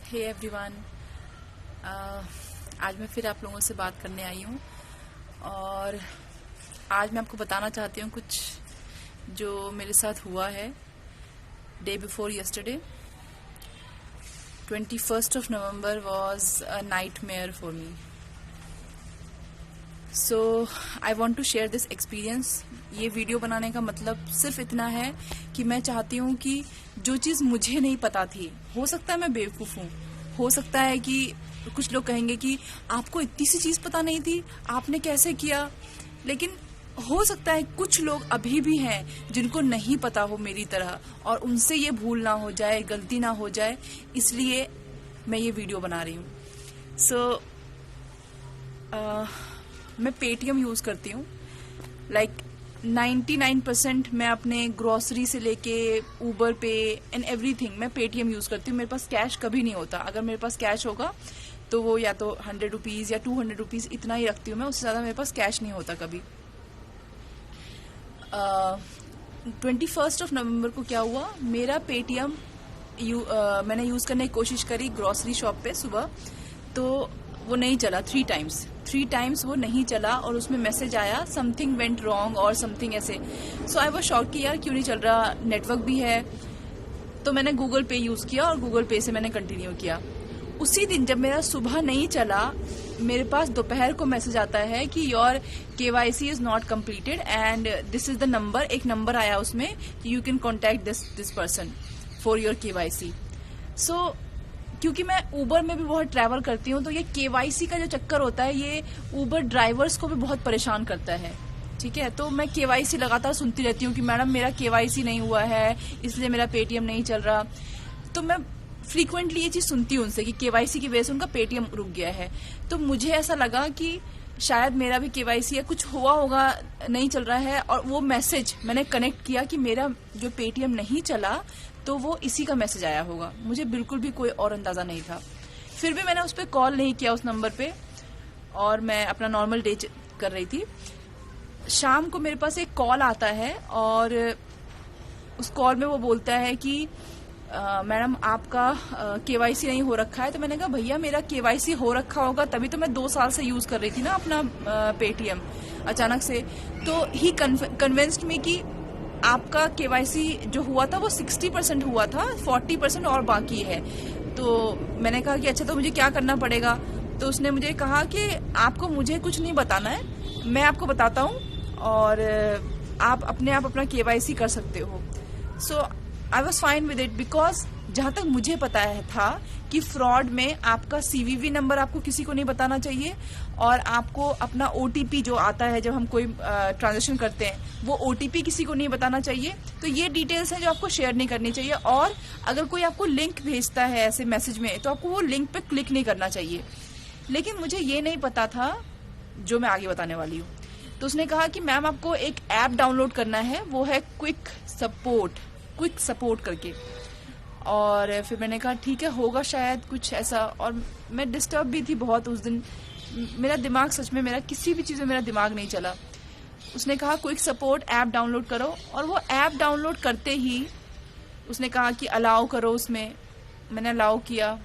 Hey everyone, आज मैं फिर आप लोगों से बात करने आई हूँ और आज मैं आपको बताना चाहती हूँ कुछ जो मेरे साथ हुआ है day before yesterday. 21st of November was a nightmare for me. So I want to share this experience. ये वीडियो बनाने का मतलब सिर्फ इतना है कि मैं चाहती हूँ कि जो चीज़ मुझे नहीं पता थी, हो सकता है मैं बेवकूफ़ हूँ, हो सकता है कि कुछ लोग कहेंगे कि आपको इतनी सी चीज़ पता नहीं थी, आपने कैसे किया, लेकिन हो सकता है कुछ लोग अभी भी हैं जिनको नहीं पता हो मेरी तरह और उनसे ये भूल ना हो जाए, गलती ना हो जाए, इसलिए मैं ये वीडियो बना रही हूँ। सो मैं पेटीएम यूज़ करती हूँ। लाइक 99% मैं अपने ग्रोसरी से लेके ऊबर पे एंड एवरीथिंग मैं पेटीएम यूज़ करती हूँ। मेरे पास कैश कभी नहीं होता। अगर मेरे पास कैश होगा तो वो या तो 100 रुपीज़ या 200 रुपीज़ इतना ही रखती हूँ मैं, उससे ज़्यादा मेरे पास कैश नहीं होता कभी। 21st of November को क्या हुआ, मेरा पेटीएम मैंने यूज़ करने की कोशिश करी ग्रोसरी शॉप पे सुबह, तो वो नहीं चला। 3 टाइम्स वो नहीं चला और उसमें मैसेज आया समथिंग वेंट रॉन्ग और समथिंग ऐसे। सो आई वाज शॉक्ड कि यार क्यों नहीं चल रहा, नेटवर्क भी है। तो मैंने गूगल पे यूज़ किया और गूगल पे से मैंने कंटिन्यू किया। उसी दिन जब मेरा सुबह नहीं चला, मेरे पास दोपहर को मैसेज आता है कि your KYC is not completed and this is the number. एक नंबर आया उसमें, you can contact this person for your KYC। सो क्योंकि मैं ऊबर में भी बहुत ट्रैवल करती हूँ, तो ये KYC का जो चक्कर होता है ये ऊबर ड्राइवर्स को भी बहुत परेशान करता है। ठीक है, तो मैं KYC लगातार सुनती रहती हूँ कि मैडम मेरा KYC नहीं हुआ है, इसलिए मेरा पेटीएम नहीं चल रहा। तो मैं फ्रीक्वेंटली ये चीज़ सुनती हूँ उनसे कि KYC की वजह से उनका पेटीएम रुक गया है। तो मुझे ऐसा लगा कि शायद मेरा भी KYC या कुछ हुआ होगा, नहीं चल रहा है। और वो मैसेज मैंने कनेक्ट किया कि मेरा जो पेटीएम नहीं चला तो वो इसी का मैसेज आया होगा। मुझे बिल्कुल भी कोई और अंदाज़ा नहीं था। फिर भी मैंने उस पर कॉल नहीं किया उस नंबर पे और मैं अपना नॉर्मल डे कर रही थी। शाम को मेरे पास एक कॉल आता है और उस कॉल में वो बोलता है कि मैडम आपका KYC नहीं हो रखा है। तो मैंने कहा भैया मेरा KYC हो रखा होगा तभी तो मैं 2 साल से यूज़ कर रही थी ना अपना पेटीएम अचानक से। तो ही कन्विंस्ड मी कि आपका KYC जो हुआ था वो 60% हुआ था, 40% और बाकी है। तो मैंने कहा कि अच्छा तो मुझे क्या करना पड़ेगा। तो उसने मुझे कहा कि आपको मुझे कुछ नहीं बताना है, मैं आपको बताता हूँ और आप अपने आप अपना KYC कर सकते हो। So I was fine with it because जहाँ तक मुझे पता है था कि फ्रॉड में आपका CVV नंबर आपको किसी को नहीं बताना चाहिए और आपको अपना OTP जो आता है जब हम कोई ट्रांजेक्शन करते हैं वो OTP किसी को नहीं बताना चाहिए। तो ये डिटेल्स हैं जो आपको शेयर नहीं करनी चाहिए। और अगर कोई आपको लिंक भेजता है ऐसे मैसेज में तो आपको वो लिंक पे क्लिक नहीं करना चाहिए। लेकिन मुझे ये नहीं पता था जो मैं आगे बताने वाली हूँ। तो उसने कहा कि मैम आपको एक ऐप डाउनलोड करना है, वो है क्विक सपोर्ट करके। और फिर मैंने कहा ठीक है, होगा शायद कुछ ऐसा। और मैं डिस्टर्ब भी थी बहुत उस दिन, मेरा दिमाग सच में मेरा किसी भी चीज़ में मेरा दिमाग नहीं चला। उसने कहा क्विक सपोर्ट ऐप डाउनलोड करो और वो ऐप डाउनलोड करते ही उसने कहा कि अलाउ करो उसमें। मैंने अलाउ किया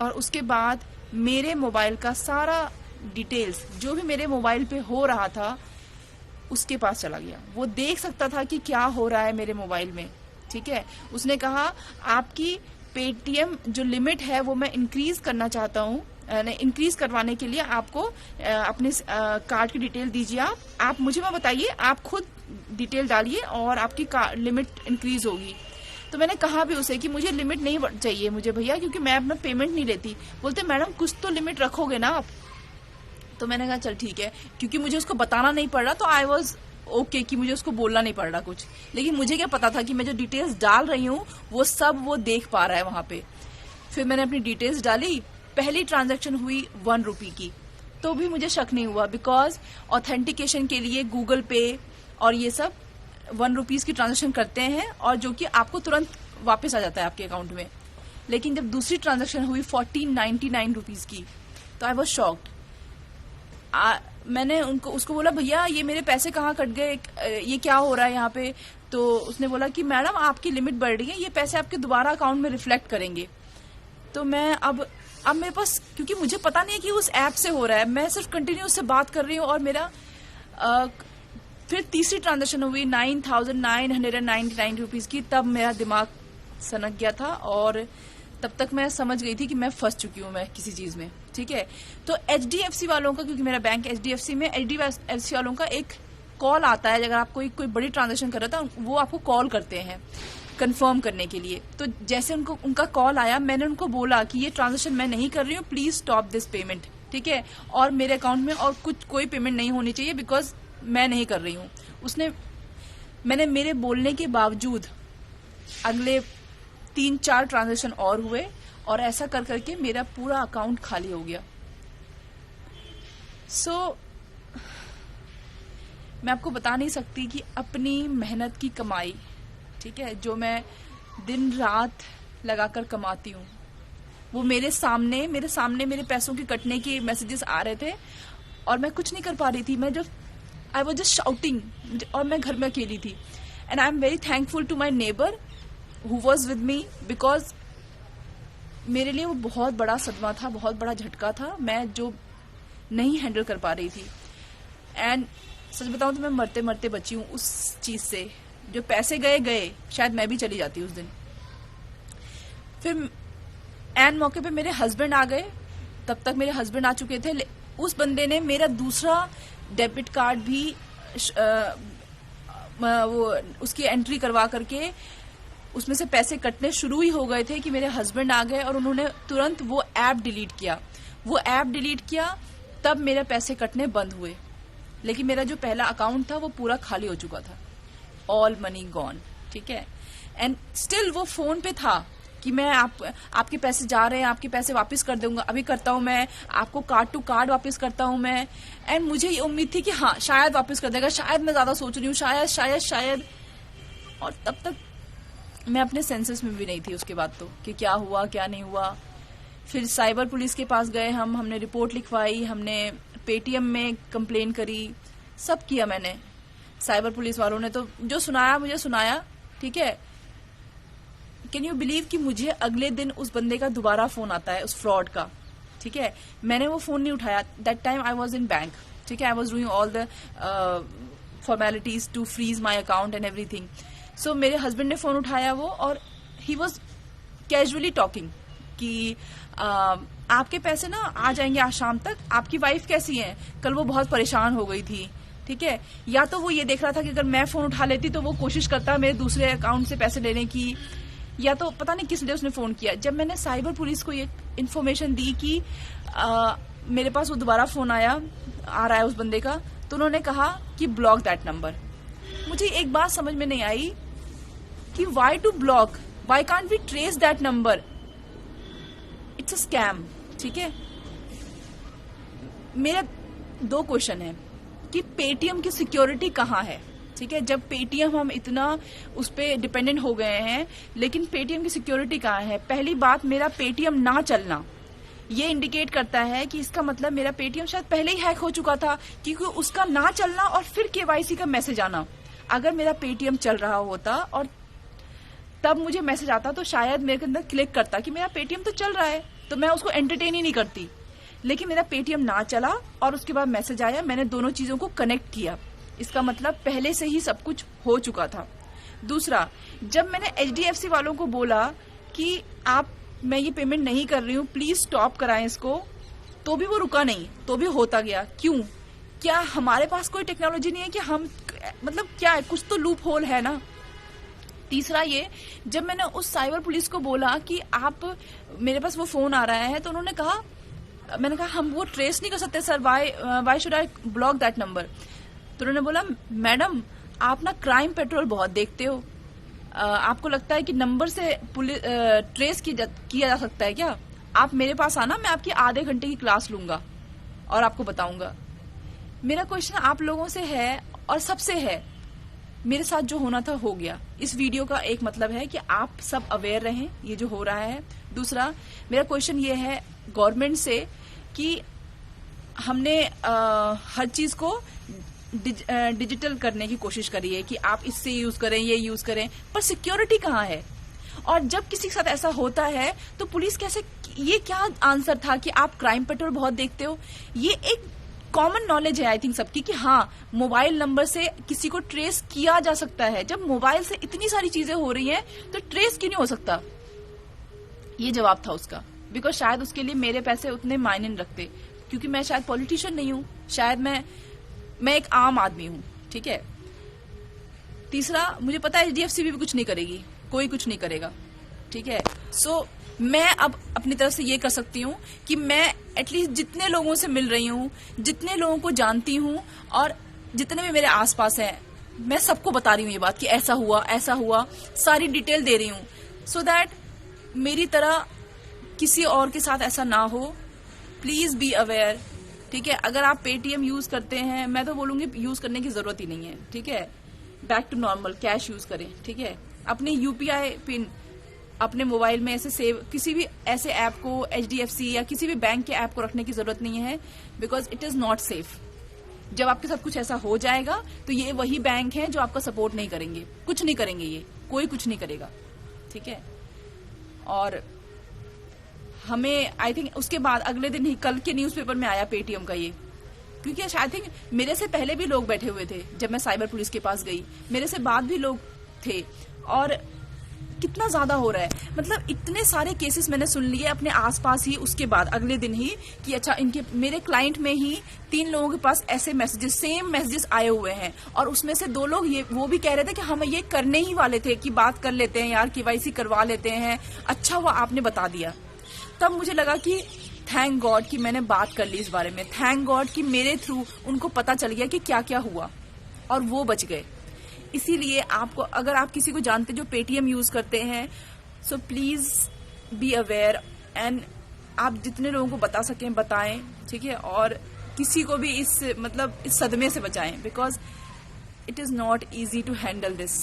और उसके बाद मेरे मोबाइल का सारा डिटेल्स जो भी मेरे मोबाइल पे हो रहा था उसके पास चला गया। वो देख सकता था कि क्या हो रहा है मेरे मोबाइल में। ठीक है, उसने कहा आपकी पेटीएम जो लिमिट है वो मैं इंक्रीज करना चाहता हूँ, इंक्रीज करवाने के लिए आपको अपने कार्ड की डिटेल दीजिए। आप मुझे मत बताइए, आप खुद डिटेल डालिए और आपकी लिमिट इंक्रीज होगी। तो मैंने कहा भी उसे कि मुझे लिमिट नहीं चाहिए मुझे भैया, क्योंकि मैं अपना पेमेंट नहीं लेती। बोलते मैडम कुछ तो लिमिट रखोगे ना आप। तो मैंने कहा चल ठीक है, क्योंकि मुझे उसको बताना नहीं पड़ रहा तो आई वॉज ओके कि मुझे उसको बोलना नहीं पड़ रहा कुछ। लेकिन मुझे क्या पता था कि मैं जो डिटेल्स डाल रही हूँ वो सब वो देख पा रहा है वहां पे। फिर मैंने अपनी डिटेल्स डाली। पहली ट्रांजैक्शन हुई 1 रुपये की, तो भी मुझे शक नहीं हुआ बिकॉज ऑथेंटिकेशन के लिए गूगल पे और ये सब 1 रुपीज़ की ट्रांजैक्शन करते हैं और जो कि आपको तुरंत वापस आ जाता है आपके अकाउंट में। लेकिन जब दूसरी ट्रांजैक्शन हुई 1499 रुपीज़ की, तो आई वॉज शॉक्ड। मैंने उसको बोला भैया ये मेरे पैसे कहाँ कट गए, ये क्या हो रहा है यहाँ पे। तो उसने बोला कि मैडम आपकी लिमिट बढ़ रही है, ये पैसे आपके दोबारा अकाउंट में रिफ्लेक्ट करेंगे। तो मैं अब मेरे पास, क्योंकि मुझे पता नहीं है कि उस ऐप से हो रहा है, मैं सिर्फ कंटिन्यू उससे बात कर रही हूँ और मेरा फिर तीसरी ट्रांजेक्शन हुई 9,999 रुपीज की, तब मेरा दिमाग सनक गया था और तब तक मैं समझ गई थी कि मैं फंस चुकी हूँ मैं किसी चीज में। ठीक है, तो HDFC वालों का, क्योंकि मेरा बैंक HDFC में, HDFC वालों का एक कॉल आता है अगर आप कोई बड़ी ट्रांजेक्शन कर रहा था, वो आपको कॉल करते हैं कंफर्म करने के लिए। तो जैसे उनका कॉल आया, मैंने उनको बोला कि ये ट्रांजेक्शन मैं नहीं कर रही हूँ, प्लीज स्टॉप दिस पेमेंट। ठीक है, और मेरे अकाउंट में और कोई पेमेंट नहीं होनी चाहिए बिकॉज मैं नहीं कर रही हूँ। मैंने मेरे बोलने के बावजूद अगले 3-4 ट्रांजेक्शन और हुए और ऐसा कर करके मेरा पूरा अकाउंट खाली हो गया। मैं आपको बता नहीं सकती कि अपनी मेहनत की कमाई, ठीक है, जो मैं दिन रात लगाकर कमाती हूँ, वो मेरे सामने मेरे पैसों के कटने के मैसेजेस आ रहे थे और मैं कुछ नहीं कर पा रही थी। आई वॉज जस्ट शाउटिंग, और मैं घर में अकेली थी। And I am very thankful to my neighbour who was with me, because मेरे लिए वो बहुत बड़ा सदमा था, बहुत बड़ा झटका था, मैं जो नहीं हैंडल कर पा रही थी। एंड सच बताऊं तो मैं मरते मरते बची हूँ उस चीज से। जो पैसे गए, शायद मैं भी चली जाती उस दिन। फिर एन मौके पे मेरे हस्बैंड आ गए, तब तक मेरे हस्बैंड आ चुके थे। उस बंदे ने मेरा दूसरा डेबिट कार्ड भी वो उसकी एंट्री करवा करके उसमें से पैसे कटने शुरू ही हो गए थे कि मेरे हस्बैंड आ गए और उन्होंने तुरंत वो ऐप डिलीट किया। तब मेरे पैसे कटने बंद हुए। लेकिन मेरा जो पहला अकाउंट था वो पूरा खाली हो चुका था, ऑल मनी गॉन। ठीक है, एंड स्टिल वो फोन पे था कि मैं आपके पैसे जा रहे हैं, आपके पैसे वापस कर दूंगा, अभी करता हूं मैं, आपको कार्ड टू कार्ड वापस करता हूं मैं। एंड मुझे ये उम्मीद थी कि हाँ शायद वापस कर देगा, शायद मैं ज्यादा सोच रही हूँ, शायद। और तब तक मैं अपने सेंसेस में भी नहीं थी उसके बाद तो, कि क्या हुआ क्या नहीं हुआ। फिर साइबर पुलिस के पास गए हमने रिपोर्ट लिखवाई, हमने पेटीएम में कंप्लेन करी, सब किया मैंने। साइबर पुलिस वालों ने तो जो सुनाया मुझे सुनाया। ठीक है, कैन यू बिलीव कि मुझे अगले दिन उस बंदे का दोबारा फोन आता है, उस फ्रॉड का। ठीक है, मैंने वो फोन नहीं उठाया, that time I was in bank. ठीक है, I was doing all the formalities to freeze my account and everything. So मेरे हस्बैंड ने फोन उठाया वो, और ही वॉज कैजुअली टॉकिंग कि आपके पैसे ना आ जाएंगे आज शाम तक, आपकी वाइफ कैसी है, कल वो बहुत परेशान हो गई थी। ठीक है, या तो वो ये देख रहा था कि अगर मैं फोन उठा लेती तो वो कोशिश करता मेरे दूसरे अकाउंट से पैसे लेने की, या तो पता नहीं किस लिए उसने फोन किया। जब मैंने साइबर पुलिस को ये इन्फॉर्मेशन दी कि मेरे पास वो दोबारा फोन आ रहा है उस बंदे का, तो उन्होंने कहा कि ब्लॉक दैट नंबर। मुझे एक बात समझ में नहीं आई कि why to block, why can't we trace that number, it's a scam. ठीक है, मेरा 2 क्वेश्चन है कि पेटीएम की सिक्योरिटी कहाँ है। ठीक है, जब पेटीएम हम इतना उस पे डिपेंडेंट हो गए हैं, लेकिन पेटीएम की सिक्योरिटी कहाँ है। पहली बात, मेरा पेटीएम ना चलना ये इंडिकेट करता है कि इसका मतलब मेरा पेटीएम शायद पहले ही हैक हो चुका था, क्योंकि उसका ना चलना और फिर केवाईसी का मैसेज आना। अगर मेरा पेटीएम चल रहा होता और तब मुझे मैसेज आता तो शायद मेरे अंदर क्लिक करता कि मेरा पेटीएम तो चल रहा है, तो मैं उसको एंटरटेन ही नहीं करती। लेकिन मेरा पेटीएम ना चला और उसके बाद मैसेज आया, मैंने दोनों चीजों को कनेक्ट किया, इसका मतलब पहले से ही सब कुछ हो चुका था। दूसरा, जब मैंने HDFC वालों को बोला कि मैं ये पेमेंट नहीं कर रही हूँ, प्लीज स्टॉप कराएं इसको, तो भी वो रुका नहीं, तो भी होता गया। क्यों? क्या हमारे पास कोई टेक्नोलॉजी नहीं है कि हम, मतलब क्या है, कुछ तो लूप होल है ना। तीसरा ये, जब मैंने उस साइबर पुलिस को बोला कि मेरे पास वो फोन आ रहा है, तो उन्होंने कहा, मैंने कहा हम वो ट्रेस नहीं कर सकते sir, why should I block that number. तो उन्होंने बोला, मैडम आप ना क्राइम पेट्रोल बहुत देखते हो, आपको लगता है कि नंबर से ट्रेस किया जा सकता है क्या? आप मेरे पास आना, मैं आपकी आधे घंटे की क्लास लूंगा और आपको बताऊंगा। मेरा क्वेश्चन आप लोगों से है और सबसे है, मेरे साथ जो होना था हो गया। इस वीडियो का एक मतलब है कि आप सब अवेयर रहें ये जो हो रहा है। दूसरा, मेरा क्वेश्चन ये है गवर्नमेंट से कि हमने हर चीज को डिजिटल करने की कोशिश करी है कि आप इससे यूज करें, ये यूज करें, पर सिक्योरिटी कहाँ है? और जब किसी के साथ ऐसा होता है तो पुलिस कैसे, ये क्या आंसर था कि आप क्राइम पेट्रोल बहुत देखते हो? ये एक कॉमन नॉलेज है आई थिंक सबकी कि हाँ, मोबाइल नंबर से किसी को ट्रेस किया जा सकता है। जब मोबाइल से इतनी सारी चीजें हो रही हैं तो ट्रेस क्यों नहीं हो सकता? ये जवाब था उसका। बिकॉज शायद उसके लिए मेरे पैसे उतने मायने नहीं रखते, क्योंकि मैं शायद पॉलिटिशियन नहीं हूं, शायद मैं एक आम आदमी हूं। ठीक है। तीसरा, मुझे पता है HDFC भी कुछ नहीं करेगी, कोई कुछ नहीं करेगा। ठीक है। सो मैं अब अपनी तरफ से ये कर सकती हूँ कि मैं एटलीस्ट जितने लोगों से मिल रही हूँ, जितने लोगों को जानती हूँ और जितने भी मेरे आसपास हैं, मैं सबको बता रही हूँ ये बात कि ऐसा हुआ, सारी डिटेल दे रही हूँ, सो दैट मेरी तरह किसी और के साथ ऐसा ना हो। Please be aware. ठीक है। अगर आप पेटीएम यूज करते हैं, मैं तो बोलूंगी यूज करने की जरूरत ही नहीं है। ठीक है। Back to normal cash use करें। ठीक है। अपनी UPI पिन अपने मोबाइल में ऐसे सेव, किसी भी ऐसे ऐप को HDFC या किसी भी बैंक के ऐप को रखने की जरूरत नहीं है, because it is not safe. जब आपके साथ कुछ ऐसा हो जाएगा तो ये वही बैंक है जो आपका सपोर्ट नहीं करेंगे, कुछ नहीं करेंगे, ये कोई कुछ नहीं करेगा। ठीक है। और हमें आई थिंक उसके बाद अगले दिन ही कल के न्यूज़पेपर में आया पेटीएम का ये, क्योंकि आई थिंक मेरे से पहले भी लोग बैठे हुए थे जब मैं साइबर पुलिस के पास गई, मेरे से बाद भी लोग थे, और कितना ज्यादा हो रहा है। मतलब इतने सारे केसेस मैंने सुन लिए अपने आसपास ही उसके बाद अगले दिन ही कि अच्छा, इनके मेरे क्लाइंट में ही 3 लोगों के पास ऐसे मैसेजेस, सेम मैसेजेस आए हुए हैं, और उसमें से 2 लोग वो भी कह रहे थे कि हम ये करने ही वाले थे कि बात कर लेते हैं यार, KYC करवा लेते हैं, अच्छा हुआ आपने बता दिया। तब मुझे लगा कि थैंक गॉड कि मैंने बात कर ली इस बारे में, थैंक गॉड कि मेरे थ्रू उनको पता चल गया कि क्या क्या हुआ और वो बच गए। इसीलिए आपको, अगर आप किसी को जानते जो पेटीएम यूज करते हैं, so please be aware, and आप जितने लोगों को बता सकें बताएं। ठीक है। और किसी को भी इस सदमे से बचाएं, because it is not easy to handle this.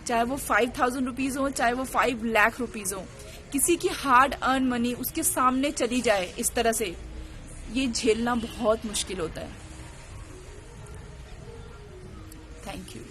चाहे वो 5,000 रुपीज हो, चाहे वो 5 लाख रुपीज हो, किसी की हार्ड अर्न मनी उसके सामने चली जाए इस तरह से, ये झेलना बहुत मुश्किल होता है। Thank you.